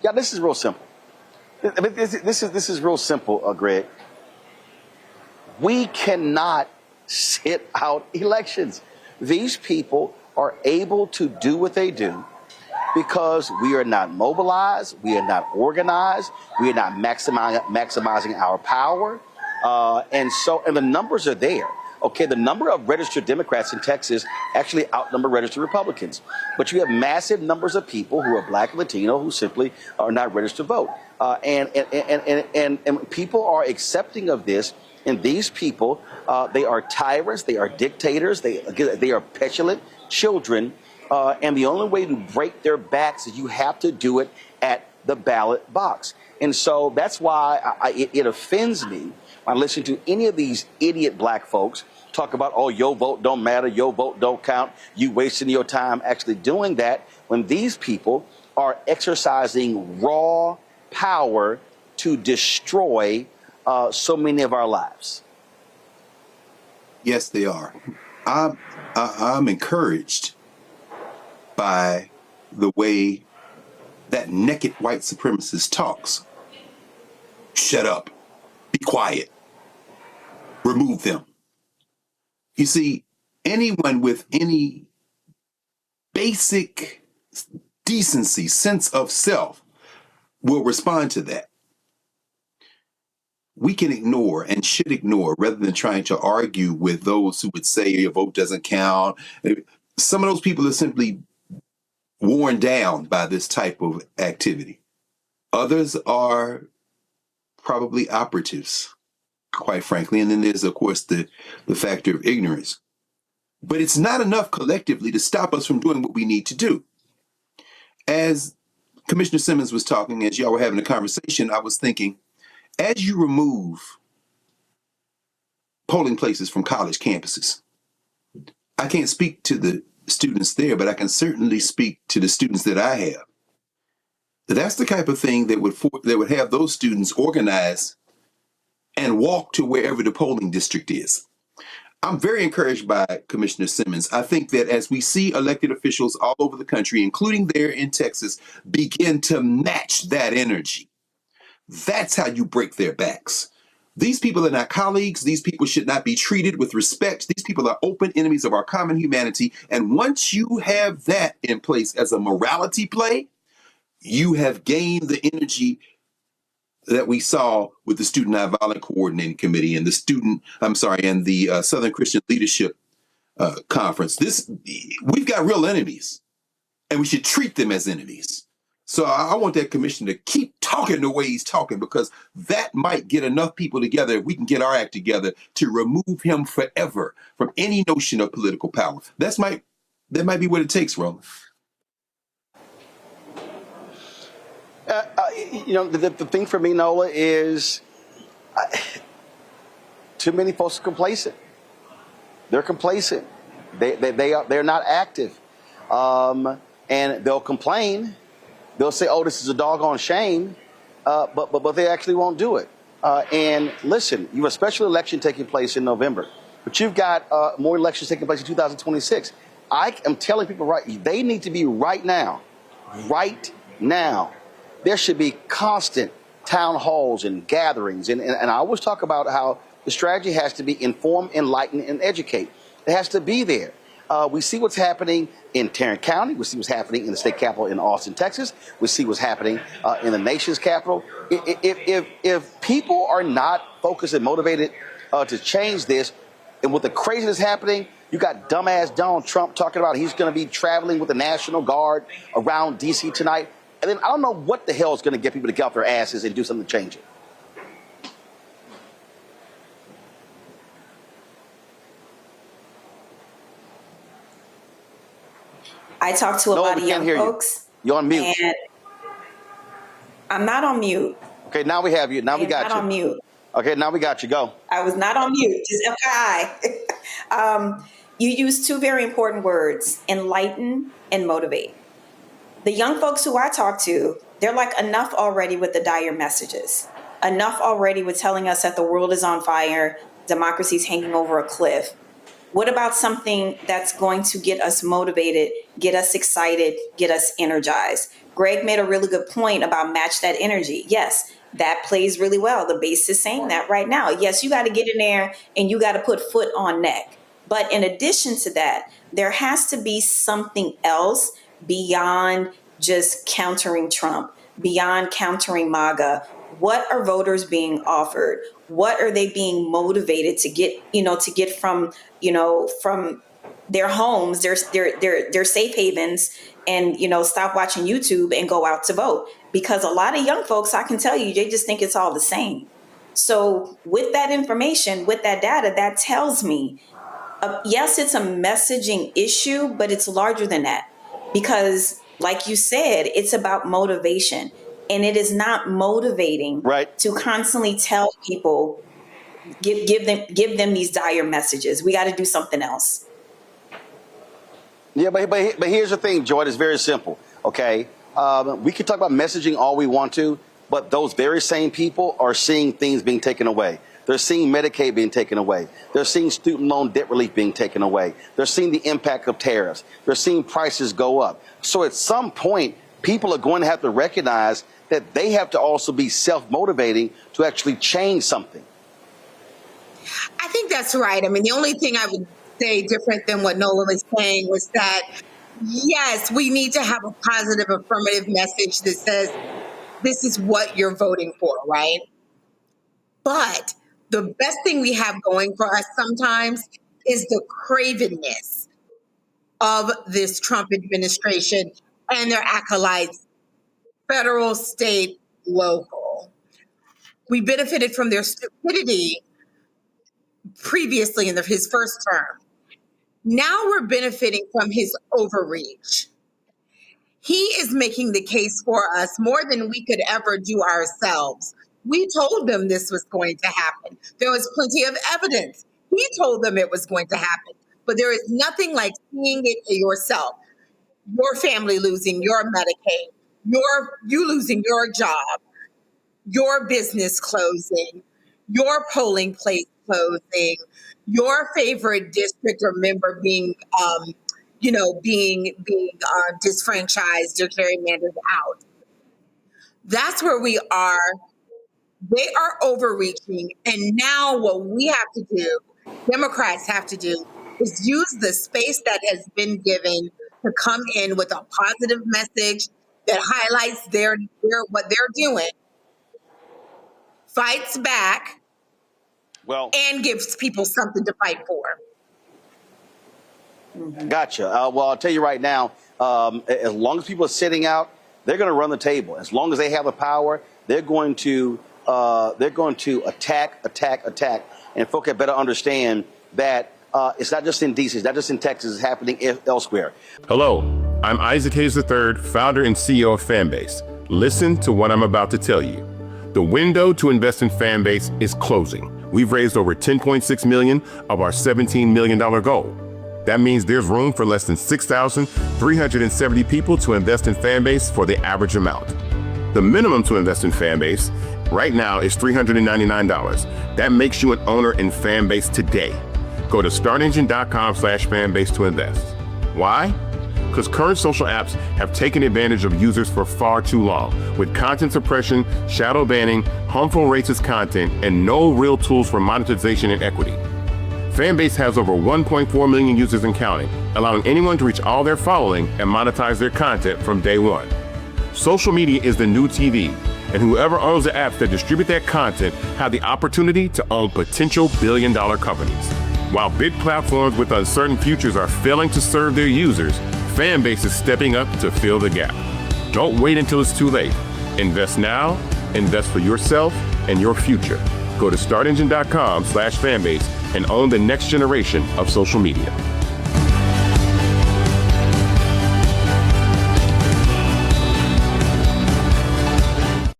Yeah, this is real simple. I mean, this is real simple, Greg. We cannot sit out elections. These people are able to do what they do because we are not mobilized, we are not organized, we are not maximizing our power, and the numbers are there. Okay, the number of registered Democrats in Texas actually outnumber registered Republicans. But you have massive numbers of people who are Black and Latino who simply are not registered to vote. And people are accepting of this. And these people, they are tyrants, they are dictators, they are petulant children. And the only way to break their backs is you have to do it at the ballot box. And so that's why it offends me when I listen to any of these idiot Black folks talk about, oh, your vote don't matter, your vote don't count, you wasting your time actually doing that, when these people are exercising raw power to destroy so many of our lives. Yes, they are. I'm encouraged by the way that naked white supremacist talks. Shut up. Be quiet. Remove them. You see, anyone with any basic decency, sense of self, will respond to that. We can ignore and should ignore rather than trying to argue with those who would say your vote doesn't count. Some of those people are simply worn down by this type of activity. Others are probably operatives, quite frankly. And then there's, of course, the factor of ignorance. But it's not enough collectively to stop us from doing what we need to do. As Commissioner Simmons was talking, as y'all were having a conversation, I was thinking, as you remove polling places from college campuses, I can't speak to the students there, but I can certainly speak to the students that I have. That's the type of thing that would have those students organize and walk to wherever the polling district is. I'm very encouraged by Commissioner Simmons. I think that as we see elected officials all over the country, including there in Texas, begin to match that energy, that's how you break their backs. These people are not colleagues. These people should not be treated with respect. These people are open enemies of our common humanity. And once you have that in place as a morality play, you have gained the energy that we saw with the Student Nonviolent Coordinating Committee and the Southern Christian Leadership Conference. We've got real enemies, and we should treat them as enemies. So I want that commissioner to keep talking the way he's talking, because that might get enough people together, if we can get our act together, to remove him forever from any notion of political power. That might be what it takes, Roland. The thing for me, Nola, is too many folks are complacent. They're complacent. They're not active, and they'll complain. They'll say, "Oh, this is a doggone shame," but they actually won't do it. And listen, you have a special election taking place in November, but you've got more elections taking place in 2026. I am telling people they need to be right now. There should be constant town halls and gatherings, and I always talk about how the strategy has to be inform, enlighten, and educate. It has to be there. We see what's happening in Tarrant County. We see what's happening in the state capitol in Austin, Texas. We see what's happening in the nation's capital. If people are not focused and motivated to change this, and with the craziness happening, you got dumbass Donald Trump talking about he's going to be traveling with the National Guard around D.C. tonight. And then I don't know what the hell is going to get people to get off their asses and do something to change it. I talk to a lot of young folks. You're on mute. And I'm not on mute. Okay, now we have you. Now we got you. Not on mute. Okay, now we got you. Go. I was not on mute. Just FYI. You use two very important words: enlighten and motivate. The young folks who I talk to, they're like, enough already with the dire messages. Enough already with telling us that the world is on fire, democracy's hanging over a cliff. What about something that's going to get us motivated, get us excited, get us energized? Greg made a really good point about match that energy. Yes, that plays really well. The base is saying that right now. Yes, you got to get in there and you got to put foot on neck. But in addition to that, there has to be something else beyond just countering Trump, beyond countering MAGA. What are voters being offered? What are they being motivated to get, from their homes, their safe havens, and, stop watching YouTube and go out to vote? Because a lot of young folks, I can tell you, they just think it's all the same. So with that information, with that data, that tells me, yes, it's a messaging issue, but it's larger than that. Because like you said, it's about motivation. And it is not motivating to constantly tell people, give them these dire messages. We got to do something else. Yeah, but here's the thing, Joy. It's very simple. Okay, we can talk about messaging all we want to, but those very same people are seeing things being taken away. They're seeing Medicaid being taken away. They're seeing student loan debt relief being taken away. They're seeing the impact of tariffs. They're seeing prices go up. So at some point, people are going to have to recognize that they have to also be self-motivating to actually change something. I think that's right. I mean, the only thing I would say different than what Nolan was saying was that, yes, we need to have a positive affirmative message that says, this is what you're voting for, right? But the best thing we have going for us sometimes is the cravenness of this Trump administration and their acolytes, federal, state, local. We benefited from their stupidity previously in his first term. Now we're benefiting from his overreach. He is making the case for us more than we could ever do ourselves. We told them this was going to happen. There was plenty of evidence. He told them it was going to happen. But there is nothing like seeing it yourself. Your family losing your Medicaid, you losing your job, your business closing, your polling place closing, your favorite district or member being disfranchised or gerrymandered out. That's where we are. They are overreaching. And now what we have to do, Democrats have to do, is use the space that has been given to come in with a positive message that highlights what they're doing, fights back, and gives people something to fight for. Gotcha. Well, I'll tell you right now, as long as people are sitting out, they're going to run the table. As long as they have the power, they're going to attack. And folks had better understand that it's not just in D.C., it's not just in Texas, it's happening elsewhere. Hello, I'm Isaac Hayes III, founder and CEO of Fanbase. Listen to what I'm about to tell you. The window to invest in Fanbase is closing. We've raised over $10.6 million of our $17 million goal. That means there's room for less than 6,370 people to invest in Fanbase for the average amount. The minimum to invest in Fanbase right now is $399. That makes you an owner in Fanbase today. Go to startengine.com/fanbase to invest. Why? Because current social apps have taken advantage of users for far too long, with content suppression, shadow banning, harmful racist content, and no real tools for monetization and equity. Fanbase has over 1.4 million users and counting, allowing anyone to reach all their following and monetize their content from day one. Social media is the new TV, and whoever owns the apps that distribute that content have the opportunity to own potential billion-dollar companies. While big platforms with uncertain futures are failing to serve their users, Fanbase is stepping up to fill the gap. Don't wait until it's too late. Invest now, invest for yourself and your future. Go to startengine.com/fanbase and own the next generation of social media.